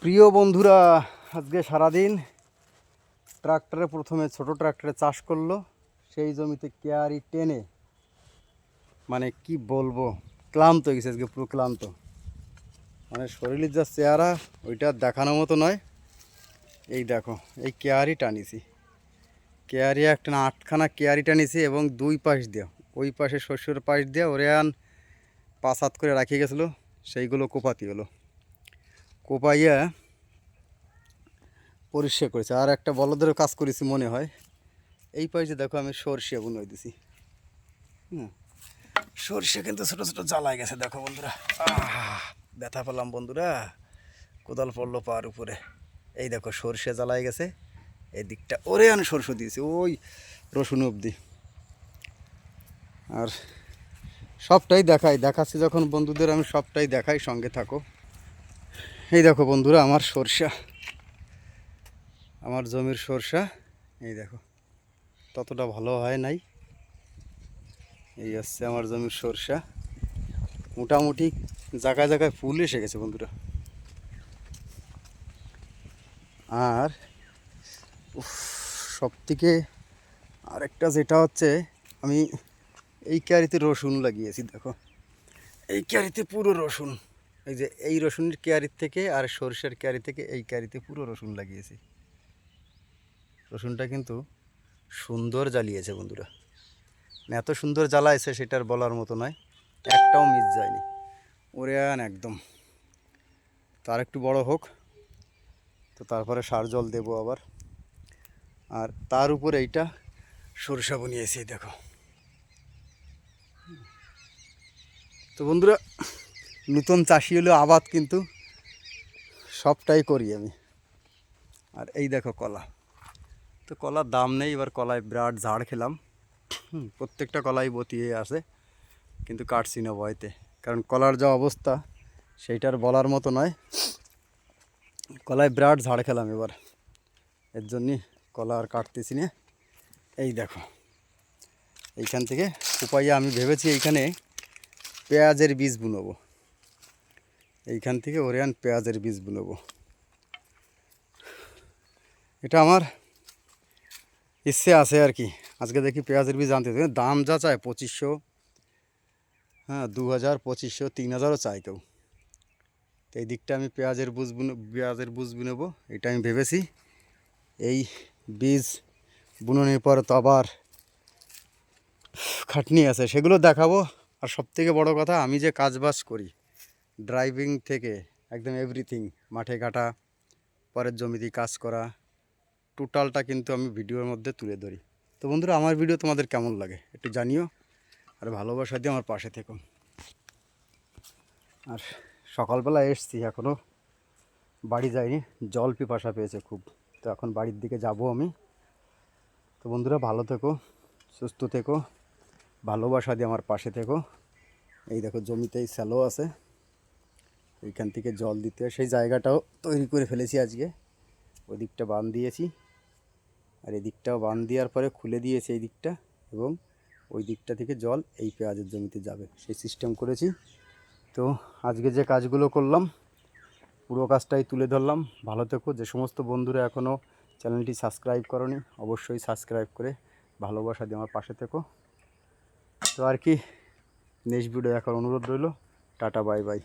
প্রিয় বন্ধুরা, আজকে সারাদিন ট্রাক্টরে প্রথমে ছোট ট্রাক্টরে চাষ করলো। সেই জমিতে কেয়ারি টেনে মানে কি বলবো, ক্লান্ত হয়ে গেছে আজকে, পুরো ক্লান্ত। মানে শরীরের যা চেহারা ওইটা দেখানোর মতো নয়। এই দেখো, এই কেয়ারি টানিছি, কেয়ারি একটা না 8খানা কেয়ারি টানিছি এবং দুই পাশ দিয়ে, ওই পাশে শস্যের পাশ দিয়ে ওরে আন 5-7 করে রাখিয়ে গেছিলো, সেইগুলো কোপাতি হলো। কোপাইয়া পরিষ্কার করেছে। আর একটা বলদেরও কাজ করেছি মনে হয়। এই পাশে দেখো আমি সরষে বুনে দিছি। সরষে কিন্তু ছোটো ছোটো জ্বালায় গেছে, দেখো বন্ধুরা। ব্যথা পেলাম বন্ধুরা, কোদাল পড়লো পার উপরে। এই দেখো সরষে জ্বালায় গেছে, এই দিকটা ওরে আমি সরষে দিয়েছি ওই রসুন অবধি। আর সবটাই দেখাচ্ছি যখন বন্ধুদের, আমি সবটাই দেখাই, সঙ্গে থাকো। এই দেখো বন্ধুরা, আমার সরষা, আমার জমির সরষা। এই দেখো, ততটা ভালো হয় নাই। এই হচ্ছে আমার জমির সরষা। মোটামুটি জায়গায় জায়গায় ফুল এসে গেছে বন্ধুরা। আর সব থেকে আরেকটা যেটা হচ্ছে, আমি এই ক্যারিতে রসুন লাগিয়েছি। দেখো এই ক্যারিতে পুরো রসুন, এই যে এই রসুনের ক্যারির থেকে আর সরষের ক্যারি থেকে এই ক্যারিতে পুরো রসুন লাগিয়েছি। রসুনটা কিন্তু সুন্দর জ্বালিয়েছে বন্ধুরা, এত সুন্দর জ্বালাইছে সেটার বলার মতো নয়, একটাও মিস যায়নি। ওরে একদম। তার একটু বড় হোক, তো তারপরে সার জল দেবো আবার। আর তার উপরে এইটা সরষা বুনিয়েছি, দেখো। তো বন্ধুরা, নতুন চাষি হলেও আবাদ কিন্তু সবটাই করি আমি। আর এই দেখো কলা, তো কলার দাম নেই, এবার কলায় বিরাট ঝাড় খেলাম। প্রত্যেকটা কলাই বতিয়ে আছে, কিন্তু কাটছি না ভয়তে, কারণ কলার যা অবস্থা সেইটার বলার মতো নয়। কলায় বিরাট ঝাড় খেলাম এবার, এর জন্যই কলা আর কাটতেছি না। এই দেখো, এইখান থেকে উপায়ে আমি ভেবেছি এইখানে পেঁয়াজের বীজ বুনবো। এইখান থেকে ওরিয়ান পেঁয়াজের বীজ বুনবো, এটা আমার ইচ্ছে আছে আর কি। আজকে দেখি পেঁয়াজের বীজ আনতে, দাম যা চায় 2500, 2000, 2500, 3000ও চাই কেউ। তো এই দিকটা আমি পেঁয়াজের বীজ বুনবো, এটা আমি ভেবেছি। এই বীজ বুননের পর তো আবার খাটনি আছে, সেগুলো দেখাবো। আর সবথেকে বড় কথা, আমি যে কাজবাজ করি, ড্রাইভিং থেকে একদম এভরিথিং, মাঠে ঘাটা, পরের জমিতে কাজ করা, টোটালটা কিন্তু আমি ভিডিওর মধ্যে তুলে ধরি। তো বন্ধুরা, আমার ভিডিও তোমাদের কেমন লাগে একটু জানিও, আর ভালোবাসা দিয়ে আমার পাশে থেকো। আর সকালবেলা এসছি, এখনও বাড়ি যাইনি, জল পিপাসা পেয়েছে খুব। তো এখন বাড়ির দিকে যাব আমি। তো বন্ধুরা, ভালো থেকো, সুস্থ থেকো, ভালোবাসা দিয়ে আমার পাশে থেকো। এই দেখো জমিতেই স্যালো আছে, এইখান থেকে জল দিতে, সেই জায়গাটাও তৈরি করে ফেলেছি আজকে। ওই দিকটা বাঁধ দিয়েছি, আর এই দিকটাও বাঁধ দেওয়ার পরে খুলে দিয়েছি এই দিকটা, এবং ওই দিকটা থেকে জল এই পেঁয়াজের জমিতে যাবে, সেই সিস্টেম করেছি। তো আজকে যে কাজগুলো করলাম, পুরো কাজটাই তুলে ধরলাম। ভালো থেকো। যে সমস্ত বন্ধুরা এখনও চ্যানেলটি সাবস্ক্রাইব করনি, অবশ্যই সাবস্ক্রাইব করে ভালোবাসা দিয়ে আমার পাশে থেকো। তো আর কি, নেক্সট ভিডিও দেখার অনুরোধ রইল। Tata, bye bye.